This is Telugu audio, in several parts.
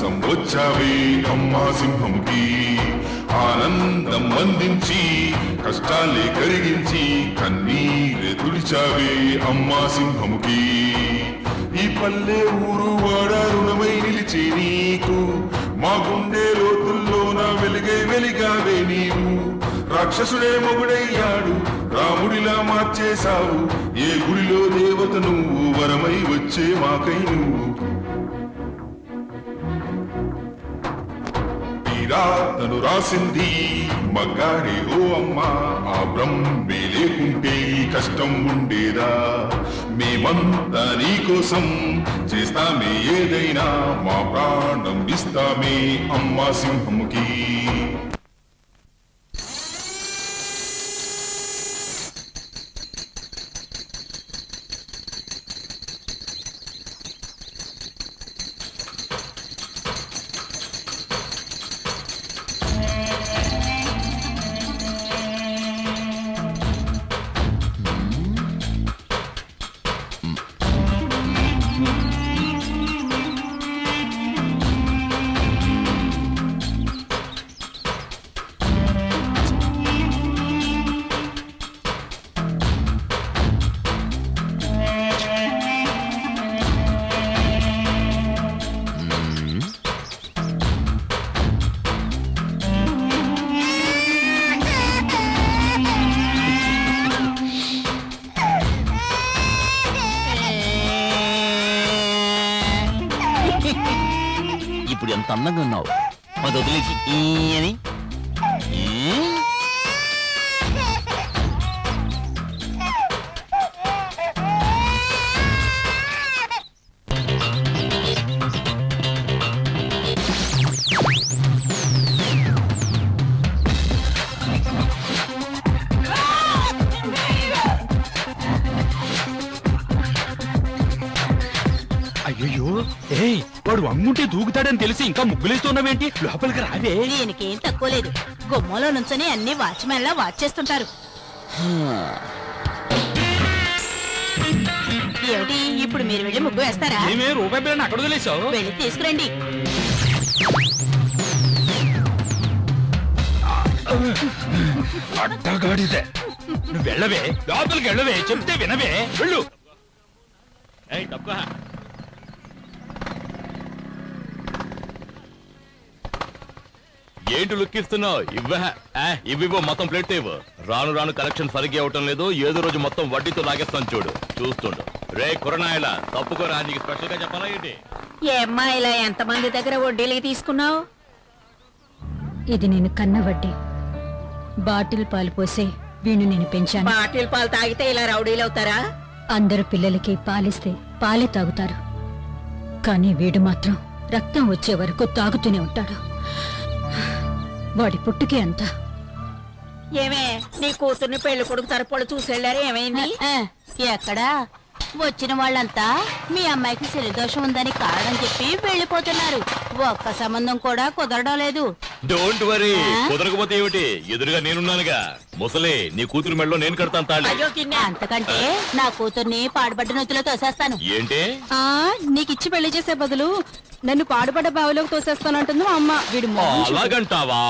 కోసం వచ్చావే అమ్మా సింహంకి ఆనందం అందించి కష్టాలే కరిగించి కన్నీరే తుడిచావే అమ్మా సింహంకి ఈ పల్లె ఊరు వాడ రుణమై నిలిచి నీకు మా గుండె లోతుల్లోన వెలిగావే నీవు రాక్షసుడే మొగుడయ్యాడు రాముడిలా మార్చేశావు ఏ గుడిలో దేవత నువ్వు వరమై వచ్చే మాకై నువ్వు తను రాసింది మగాడే ఓ అమ్మా ఆ బ్రహ్మే లేకుంటే ఈ కష్టం ఉండేదా మేమంతా నీ కోసం చేస్తామే ఏదైనా మా ప్రాణం ఇస్తామే అమ్మా సింహముకి ఇప్పుడు ఎంత అందంగా ఉన్నావు అది వదిలేసి అని అయ్యో ఏయ్ వాడు అమ్ముంటే దూకుతాడని తెలిసి ఇంకా ముగ్గులేస్తున్నావేంటి లోపలికి రావే దీనికేం తక్కువ లేదు గుమ్మలో నుంచొని అన్ని వాచ్మెన్ లా వాచ్ చేస్తుంటారు ఏమిటి ఇప్పుడు మీరు వెళ్ళి ముగ్గు వేస్తారా ఏమే రూపాయి బిల్లని అక్కడ వదిలేసావు వెళ్ళి తీసుకురండి అడ్డగాడిదే నువ్వు వెళ్ళవే లోపలికి వెళ్ళవే చెప్తే వినవే వెళ్ళు ఏంటి లుక్కిస్తున్నావు ఇవ్వో మొత్తం ప్లేట్ తేవు రాను రాను కలెక్షన్ సరిగ్గా అవటం లేదు ఏదో రోజు మొత్తం వడ్డీతో లాగేస్తాను చూడు చూస్తుండు రే కురనాయలా తప్పుకోరా నీకు స్పెషల్ గా చెప్పాలా ఏంటి ఏమ్మా ఇలా ఎంతమంది దగ్గర వడ్డీలకి తీసుకున్నావు ఇది నేను కన్న వడ్డీ బాటిల్ పాలు పోసే వీణు నేను పెంచాను బాటిల్ పాలు తాగితే ఇలా రౌడీలు అవుతారా అందరు పిల్లలకి పాలిస్తే పాలే తాగుతారు కానీ వీడు మాత్రం రక్తం వచ్చే వరకు తాగుతూనే ఉంటాడు వాడి పుట్టుకే అంత ఏమే నీ కూతుర్ని పెళ్లి కొడుకు తరపుడు చూసెళ్ళారు ఏమైంది ఎక్కడా వచ్చిన వాళ్ళంతా మీ అమ్మాయికి శనిదోషం ఉందని కారణం చెప్పి వెళ్ళిపోతున్నారు ఒక్క సంబంధం కూడా కుదరడం లేదు డోంట్ వరీ కుదరకపోతే ఏమిటి ఎదురుగా నేనున్నానుగా ముసలే నీ కూతురు మెడలో నేను కడతాను తాళి అంతకంటే నా కూతుర్ని పాడుబడ్డ నొత్తిలో తోసేస్తాను ఏంటి నీకిచ్చి పెళ్లి చేసే బదులు నన్ను పాడుపడ్డ బావిలోకి తోసేస్తానంటుంది మా అమ్మ వీడు అలాగంటావా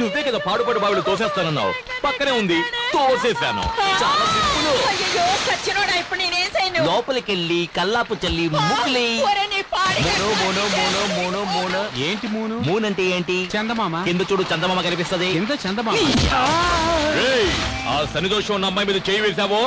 నువ్వే కదా పాడుపడి బావిలో తోసేస్తానన్నావు పక్కనే ఉంది తోసేశాను చాలా సింపుల్ లోపలికెళ్ళి కల్లాపు చల్లి ముగ్గులే ఏంటి మూను మూనంటే ఏంటి చందమామ కింద చూడు చందమామ కనిపిస్తది ఎంత చందమామ ఆ శనిదోషం ఉన్న అమ్మాయి మీద చేయి వేసావో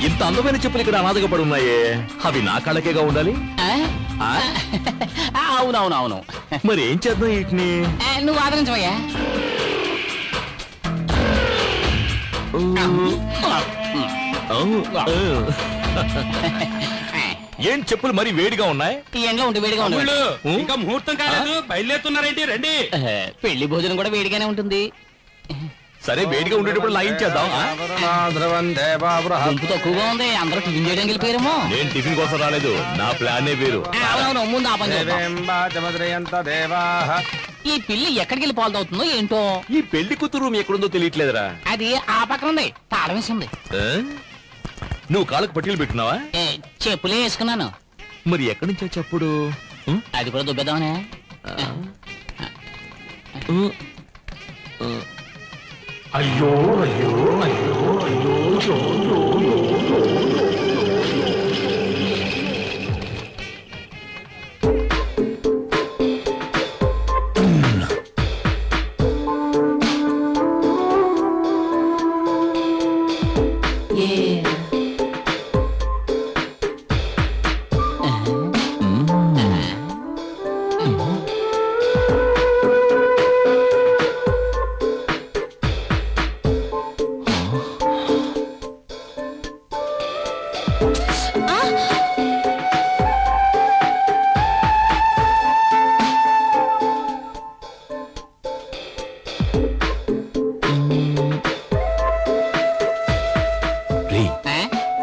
ఇంత అందమైన చెప్పులు ఇక్కడ అనాథగా పడి ఉన్నాయే అవి నా కళ్ళకేగా ఉండాలి అవునవునవును మరి ఏం చేద్దాం వీటిని నువ్వు ఆదరించవయ్యా ఏం చెప్పులు మరి వేడిగా ఉన్నాయి ఈ ఎండలో ఉంటే వేడిగా ఉండదు ఇంకా ముహూర్తం కాలేదు బయలుదేరుతున్నారేంటి రండి పెళ్లి భోజనం కూడా వేడిగానే ఉంటుంది సరే వేడిగా ఉండేటప్పుడు లాగించేద్దాం. గుంపు తక్కువగా ఉంది, అందరూ టిఫిన్ చేయడానికి వెళ్ళిపోయారేమో. నేను టిఫిన్ కోసం రాలేదు, నా ప్లానే వేరు. అవునవును, ముందు ఆ పని చేద్దాం. ఈ పిల్లి ఎక్కడికి వెళ్ళి పాలు తాగుతుందో ఏంటో. ఈ పెళ్లి కూతురు రూమ్ ఎక్కడుందో తెలియట్లేదురా. అది ఆ పక్కన ఉంది, తాళం వేసింది. నువ్వు కాళ్ళకు పట్టీలు పెట్టున్నావా? చెప్పులే వేసుకున్నాను. మరి ఎక్కడి నుంచి చప్పుడు? అది కూడా దుబ్బేద్దామనే. అయ్యో అయ్యో అయ్యో అయ్యో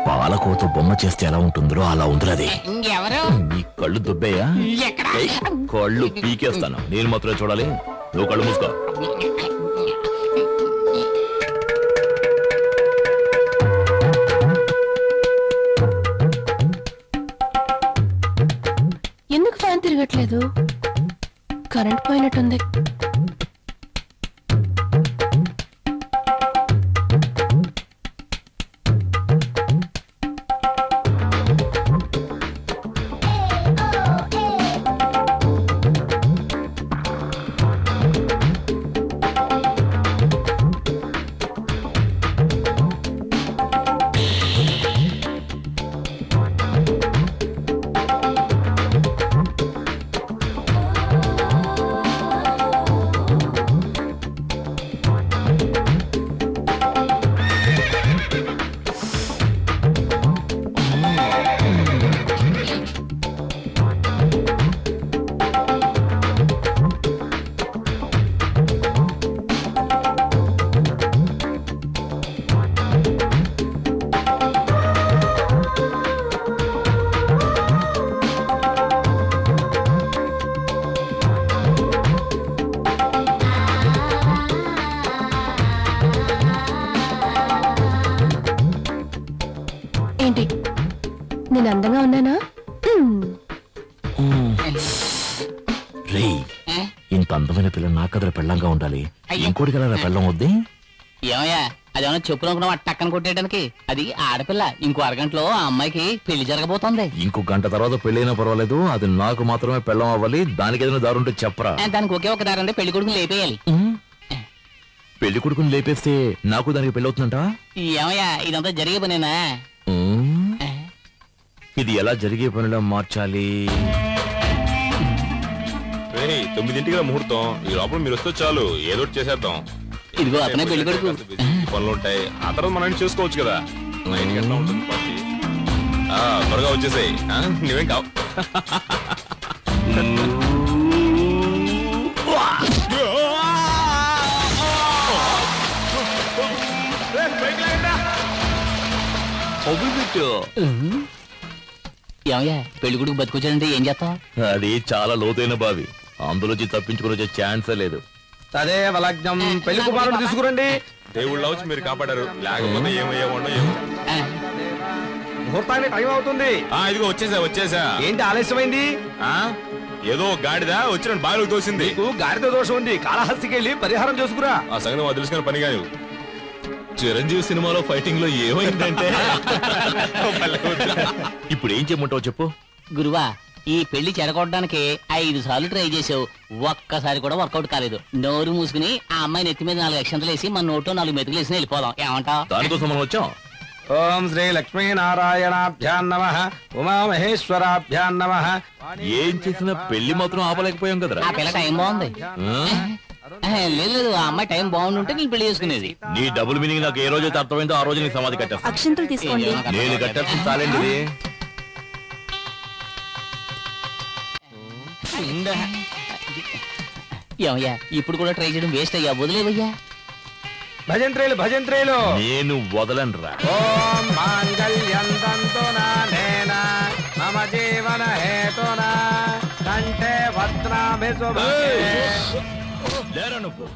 పాలకోత బొమ్మ చేస్తే ఎలా ఉంటుందో అలా ఉందిరది. ఇంకెవరు? నీ కళ్ళు దుబ్బేయా? కళ్ళు పీకేస్తాను. నేను మాత్రమే చూడాలి, నువ్వు కళ్ళు మూసుకో. ఎందుకు ఫ్యాన్ తిరగట్లేదు? కరెంట్ పోయినట్టుంది. నేను అందంగా ఉన్నానా? ఇంత అందమైన పిల్ల నా కథల పెళ్ళంగా ఉండాలి. ఇంకోటి కదా పెళ్ళం వద్దే. ఏమయ్యా, అదేమన్నా చెప్పులనుకున్నావా టక్కన కొట్టేయడానికి? అది ఆడపిల్ల. ఇంకో అరగంటలో ఆ అమ్మాయికి పెళ్లి జరగబోతోంది. ఇంకో గంట తర్వాత పెళ్ళైనా పర్వాలేదు, అది నాకు మాత్రమే పెళ్ళం అవ్వాలి. దానికి ఏదైనా దారుంటే చెప్పరా? దానికి ఒకే ఒక దారి అంటే పెళ్లి కొడుకుని లేపేయాలి. పెళ్లి కొడుకుని లేపేస్తే నాకు దానికి పెళ్లి అవుతుందంట. ఏమయ్యా, ఇదంతా జరిగే పనేనా? ఇది ఎలా జరిగే పనిలో మార్చాలి? 9ంటికి ముహూర్తం. ఈ లోపల మీరు వస్తే చాలు, ఏదో చేసేద్దాం. ఇదిగో అతనే పెళ్లి కొడుకు. పనులు ఉంటాయి, ఆ తర్వాత మనం చేసుకోవచ్చు కదా. నైట్కి ఎట్లా ఉంటుంది పార్టీ? త్వరగా వచ్చేసాయి, నువ్వేం కావు. ఏమయ్యా, పెళ్లి కొడుకు బతికొచ్చాడంటే ఏం చేస్తావు? అది చాలా లోతైన బావి, అందులోంచి తప్పించుకుని వచ్చే ఛాన్సే లేదు. అదే వలగ్నం. పెళ్లి కుమారుడు తీసుకురండి. దేవుళ్ళ వచ్చి మీరు కాపాడారు, లేకపోతే ఏమయ్యేవాడో ఏమో. ముహూర్తానికి టైం అవుతుంది. ఇదిగో వచ్చేసా. ఏంటి ఆలస్యమైంది? ఏదో గాడిద వచ్చిన బావిలో తోసింది. గాడిద దోషం ఉంది, కాళహస్తికి వెళ్ళి పరిహారం చేసుకురా. ఆ సంగతి మాకు తెలుసుకుని పని కాదు. చిరంజీవి సినిమాలో ఫైటింగ్ లో ఏమైందంటే ఇప్పుడు ఏం చేయమంటావు చెప్పు. గురువా, ఈ పెళ్లి చెడగొట్టడానికి 5 సార్లు ట్రై చేసావు, ఒక్కసారి కూడా వర్కౌట్ కాలేదు. నోరు మూసుకుని ఆ అమ్మాయి నెత్తి మీద 4 అక్షంతలు వేసి మన నోట్లో 4 మెతుకులు వేసి వెళ్ళిపోదాం. ఏమంటావు? దానికోసం మనం వచ్చాం. ఓం శ్రీ లక్ష్మీనారాయణాభ్యాం నమః, ఉమామహేశ్వరాభ్యాం నమః. ఏం చేసినా పెళ్లి మాత్రం ఆపలేకపోయాం కదరా. ఆ పిల్ల టైం బాగుంది. లేదు, ఆ అమ్మాయి టైం బాగుంటుంటే నేను పెళ్లి చేసుకునేది. నీ డబుల్ మీనింగ్ నాకు ఏ రోజైతే అర్థమైందో ఆ రోజు నీ సమాధి కట్టేస్తా. అక్షంతలు తీసుకోండి. నేను కట్టేస్తాను, చాలండి. ఏమయ్యా, ఇప్పుడు కూడా ట్రై చేయడం వేస్ట్ అయ్యా, వదిలేవయ్యా. భజంత్రేలు భజంత్రేలు. నేను వదలనురా. ఓం మాంగళ్యం తంతునానేన మమ జీవన హేతునా కంఠే భద్రాభి శుభగే. లేరా నువ్వు